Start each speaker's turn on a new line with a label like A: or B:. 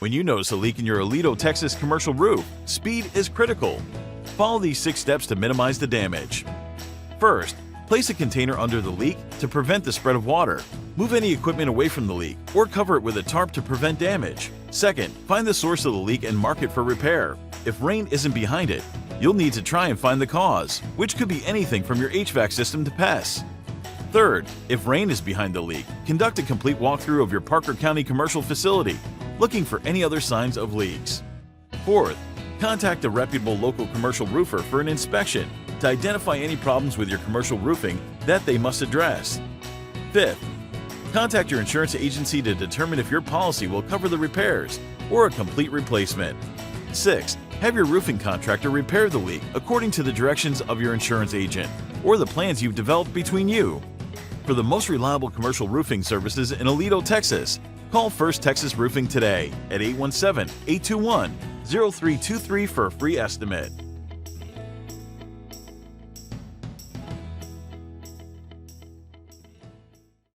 A: When you notice a leak in your Aledo, Texas commercial roof, speed is critical. Follow these 6 steps to minimize the damage. First, place a container under the leak to prevent the spread of water. Move any equipment away from the leak or cover it with a tarp to prevent damage. Second, find the source of the leak and mark it for repair. If rain isn't behind it, you'll need to try and find the cause, which could be anything from your HVAC system to pests. Third, if rain is behind the leak, conduct a complete walkthrough of your Parker County commercial facility, looking for any other signs of leaks. Fourth, contact a reputable local commercial roofer for an inspection to identify any problems with your commercial roofing that they must address. Fifth, contact your insurance agency to determine if your policy will cover the repairs or a complete replacement. Sixth, have your roofing contractor repair the leak according to the directions of your insurance agent or the plans you've developed between you. For the most reliable commercial roofing services in Aledo, Texas, call First Texas Roofing today at 817-821-0323 for a free estimate.